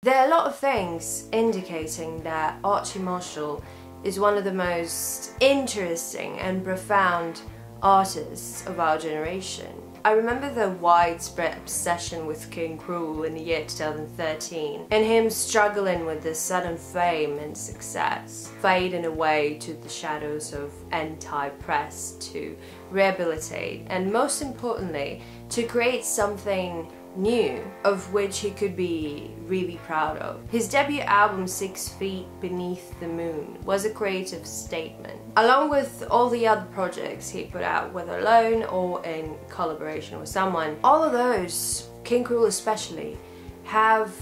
There are a lot of things indicating that Archy Marshall is one of the most interesting and profound artists of our generation. I remember the widespread obsession with King Krule in the year 2013 and him struggling with this sudden fame and success, fading away to the shadows of anti-press to rehabilitate and, most importantly, to create something new of which he could be really proud of. His debut album 6 Feet Beneath the Moon was a creative statement. Along with all the other projects he put out, whether alone or in collaboration with someone, all of those, King Krule especially, have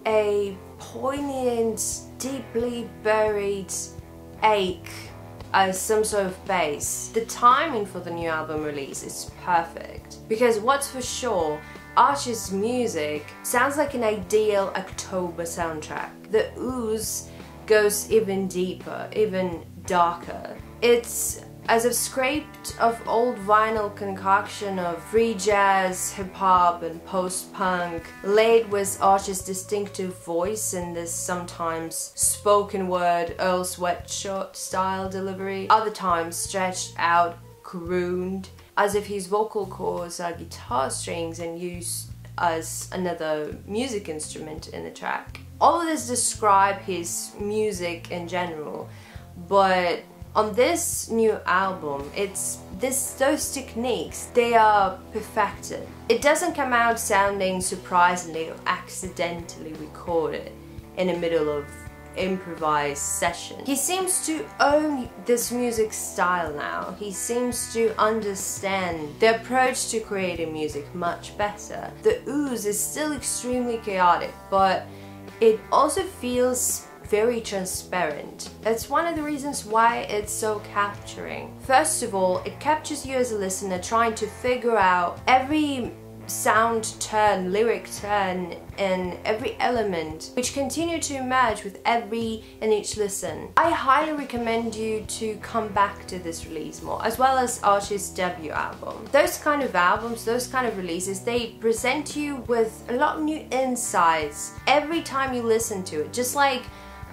a poignant, deeply buried ache as some sort of bass. The timing for the new album release is perfect, because what's for sure, Archy's music sounds like an ideal October soundtrack. The ooze goes even deeper, even darker. It's as if scraped of old vinyl concoction of free jazz, hip-hop and post-punk, laid with Archy's distinctive voice in this sometimes spoken word Earl Sweatshirt style delivery, other times stretched out, crooned, as if his vocal cords are guitar strings and used as another music instrument in the track. All of this describe his music in general, but on this new album, those techniques, they are perfected. It doesn't come out sounding surprisingly or accidentally recorded in the middle of improvised session. He seems to own this music style now. He seems to understand the approach to creating music much better. The ooze is still extremely chaotic, but it also feels very transparent. That's one of the reasons why it's so capturing. First of all, it captures you as a listener trying to figure out every sound turn, lyric turn, and every element which continue to emerge with every and each listen. I highly recommend you to come back to this release more, as well as Archy's debut album. Those kind of albums, those kind of releases, they present you with a lot of new insights every time you listen to it, just like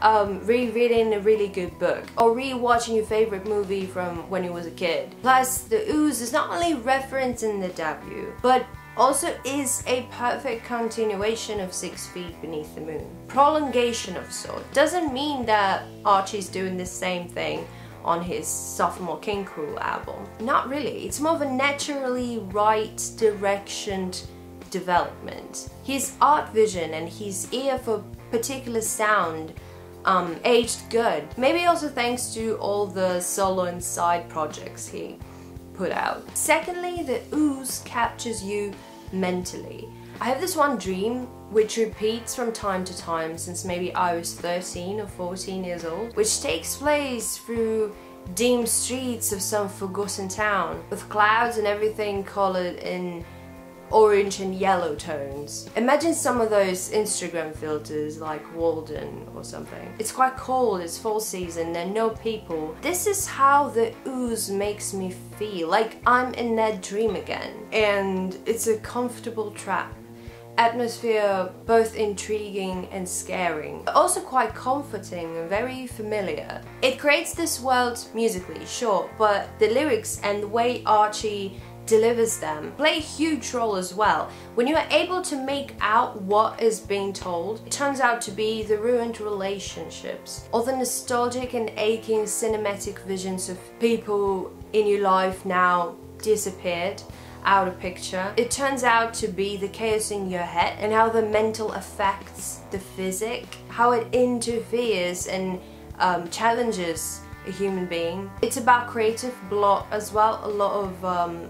rereading a really good book or re-watching your favorite movie from when you was a kid. Plus, the ooze is not only referenced in the debut, but also is a perfect continuation of 6 Feet Beneath the Moon. Prolongation of sort. Doesn't mean that Archy's doing the same thing on his sophomore King Krule album. Not really. It's more of a naturally right directioned development. His art vision and his ear for particular sound aged good. Maybe also thanks to all the solo and side projects he put out. Secondly, the ooze captures you mentally. I have this one dream which repeats from time to time since maybe I was 13 or 14 years old, which takes place through dim streets of some forgotten town, with clouds and everything colored in orange and yellow tones. Imagine some of those Instagram filters like Walden or something. It's quite cold, it's fall season, there are no people. This is how the ooze makes me feel, like I'm in that dream again. And it's a comfortable trap. Atmosphere both intriguing and scaring, but also quite comforting and very familiar. It creates this world musically, sure, but the lyrics and the way Archy delivers them play a huge role as well. When you are able to make out what is being told, it turns out to be the ruined relationships, or the nostalgic and aching cinematic visions of people in your life now disappeared, out of picture. It turns out to be the chaos in your head and how the mental affects the physic, how it interferes and challenges a human being. It's about creative block as well, a lot of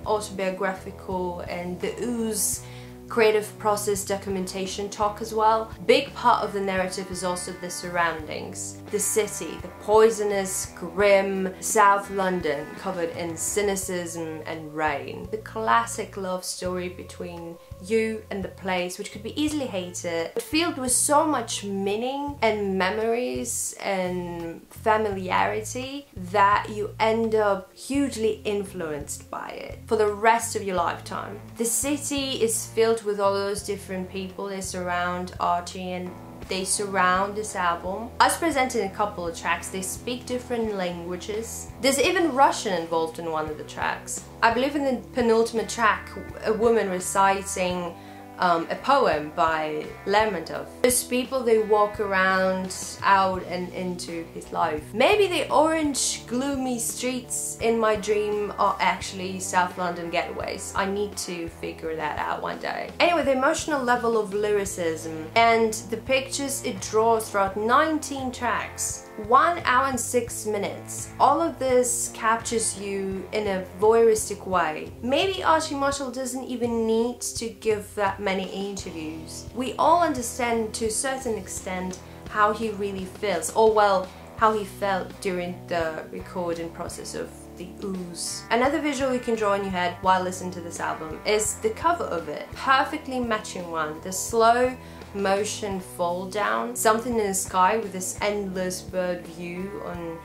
autobiographical and the ooze creative process documentation talk as well. Big part of the narrative is also the surroundings. The city, the poisonous, grim South London covered in cynicism and rain. The classic love story between you and the place, which could be easily hated, but filled with so much meaning and memories and familiarity that you end up hugely influenced by it for the rest of your lifetime. The city is filled with all those different people that surround Archie, and they surround this album. As presented in a couple of tracks, they speak different languages. There's even Russian involved in one of the tracks. I believe in the penultimate track, a woman reciting a poem by Lermontov. Those people, they walk around out and into his life. Maybe the orange gloomy streets in my dream are actually South London getaways. I need to figure that out one day. Anyway, the emotional level of lyricism and the pictures it draws throughout 19 tracks. 1 hour and 6 minutes. All of this captures you in a voyeuristic way. Maybe Archy Marshall doesn't even need to give that many interviews. We all understand to a certain extent how he really feels, or well, how he felt during the recording process of the ooze. Another visual you can draw in your head while listening to this album is the cover of it. Perfectly matching one. The slow motion fold down, something in the sky with this endless bird view on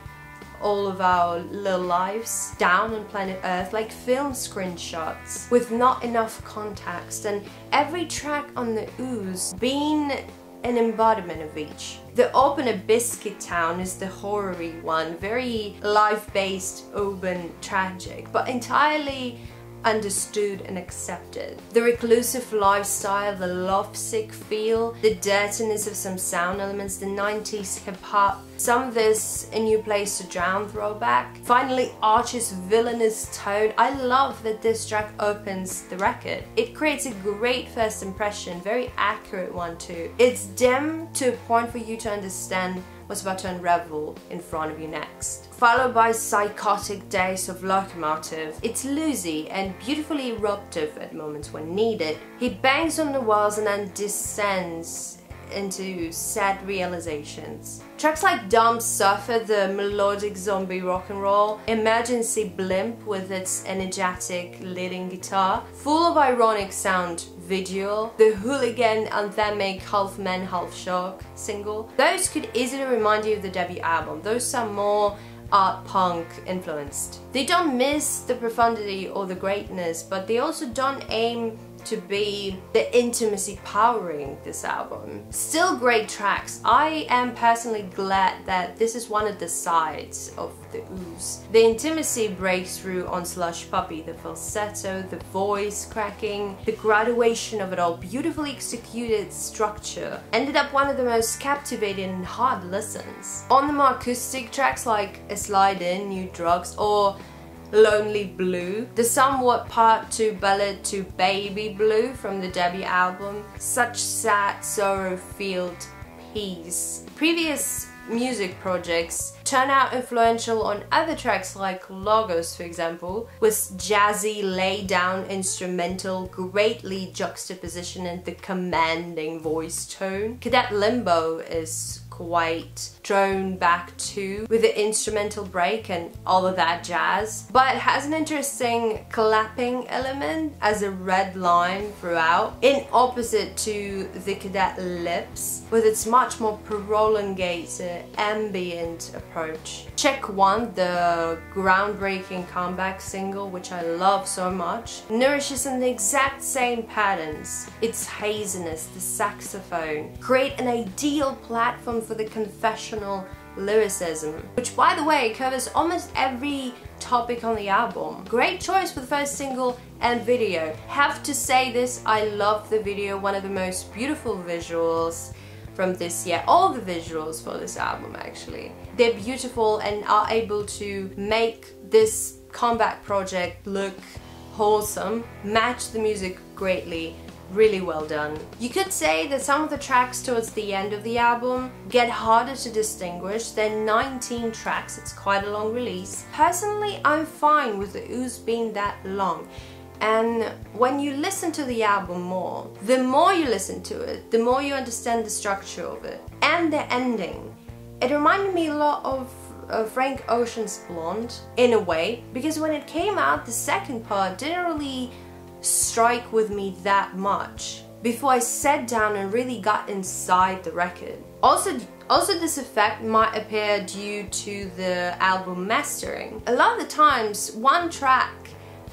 all of our little lives down on planet Earth, like film screenshots with not enough context, and every track on the ooze being an embodiment of each. The opener, Biscuit Town, is the horror-y one, very life-based, urban, tragic, but entirely understood and accepted. The reclusive lifestyle, the lovesick feel, the dirtiness of some sound elements, the 90s hip-hop, some of this A New Place to Drown throwback. Finally, Archy's villainous tone. I love that this track opens the record. It creates a great first impression, very accurate one too. It's dim to a point for you to understand what's about to unravel in front of you next. Followed by psychotic days of locomotive. It's loosey and beautifully eruptive at moments when needed. He bangs on the walls and then descends into sad realizations. Tracks like Dumb Suffer, the melodic zombie rock and roll, Emergency Blimp with its energetic leading guitar, full of ironic sound video, the hooligan anthemic Half Man Half Shark single. Those could easily remind you of the debut album. Those are more art punk influenced. They don't miss the profundity or the greatness, but they also don't aim to be the intimacy powering this album. Still great tracks. I am personally glad that this is one of the sides of the ooze. The intimacy breaks through on Slush Puppy, the falsetto, the voice cracking, the graduation of it all, beautifully executed structure, ended up one of the most captivating and hard listens. On the more acoustic tracks like A Slide In, New Drugs, or Lonely Blue, the somewhat part 2 ballad to Baby Blue from the debut album, such sad sorrow-filled peace. Previous music projects turn out influential on other tracks like Logos, for example, with jazzy lay-down instrumental greatly juxtapositioning the commanding voice tone. Cadet Limbo is quite thrown back too, with the instrumental break and all of that jazz, but it has an interesting clapping element as a red line throughout, in opposite to the Cadet Lips, with its much more prolongated ambient approach. Check One, the groundbreaking comeback single, which I love so much, nourishes in the exact same patterns. Its haziness, the saxophone, create an ideal platform for the confessional lyricism, which by the way covers almost every topic on the album. Great choice for the first single and video. Have to say this, I love the video, one of the most beautiful visuals from this year. All the visuals for this album actually. They're beautiful and are able to make this comeback project look wholesome, match the music greatly. Really well done. You could say that some of the tracks towards the end of the album get harder to distinguish. They're 19 tracks, it's quite a long release. Personally, I'm fine with the ooze being that long. And when you listen to the album more, the more you listen to it, the more you understand the structure of it. And the ending. It reminded me a lot of Frank Ocean's Blonde, in a way, because when it came out, the second part didn't really strike with me that much before I sat down and really got inside the record. Also this effect might appear due to the album mastering. A lot of the times one track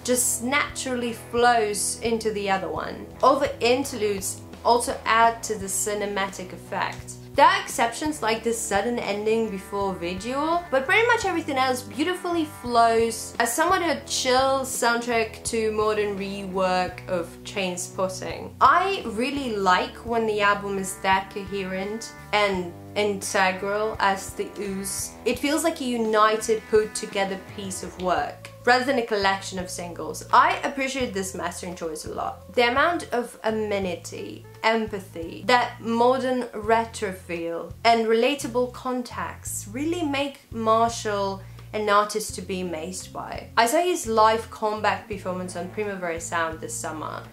just naturally flows into the other one. All the interludes also add to the cinematic effect. There are exceptions like this sudden ending before video, but pretty much everything else beautifully flows as somewhat a chill soundtrack to modern rework of Trainspotting. I really like when the album is that coherent and integral as the ooze. It feels like a united, put together piece of work rather than a collection of singles. I appreciate this mastering choice a lot. The amount of amenity, empathy, that modern retro feel and relatable contacts really make Marshall an artist to be amazed by. I saw his live comeback performance on Primavera Sound this summer,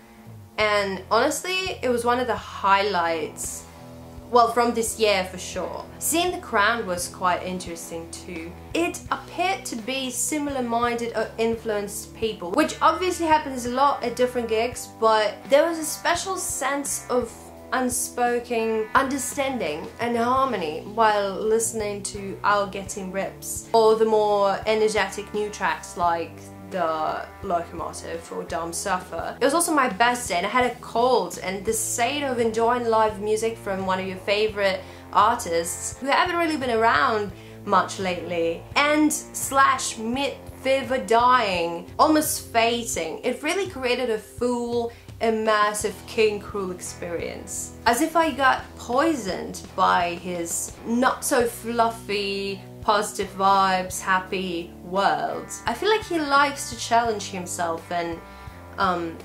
and honestly it was one of the highlights, well, from this year for sure. Seeing the crowd was quite interesting too. It appeared to be similar-minded or influenced people, which obviously happens a lot at different gigs, but there was a special sense of unspoken understanding and harmony while listening to Our Getting Rips, or the more energetic new tracks like the Locomotive or Dumb Suffer. It was also my best day and I had a cold, and the state of enjoying live music from one of your favorite artists who haven't really been around much lately, and slash mid-fever dying, almost fading, it really created a full immersive King Krule experience. As if I got poisoned by his not so fluffy, positive vibes, happy world. I feel like he likes to challenge himself and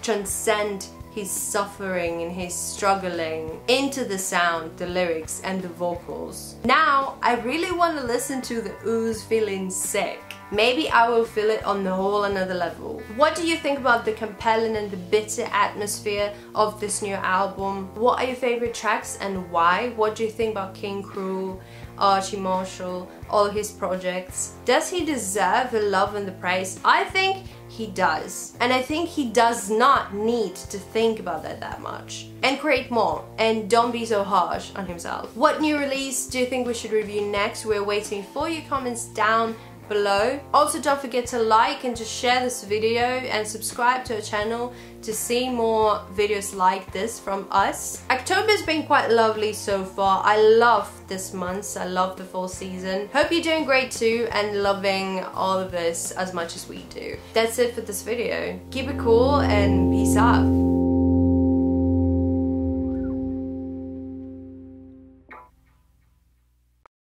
transcend his suffering and his struggling into the sound, the lyrics and the vocals. Now I really want to listen to the ooze feeling sick. Maybe I will feel it on the whole another level. What do you think about the compelling and the bitter atmosphere of this new album? What are your favorite tracks and why? What do you think about King Krule, Archy Marshall, all his projects? Does he deserve the love and the praise? I think he does. And I think he does not need to think about that much. And create more. And don't be so harsh on himself. What new release do you think we should review next? We're waiting for your comments down below. Also, don't forget to like and to share this video and subscribe to our channel to see more videos like this from us. October's been quite lovely so far. I love this month. I love the fall season. Hope you're doing great too and loving all of this as much as we do. That's it for this video. Keep it cool and peace out.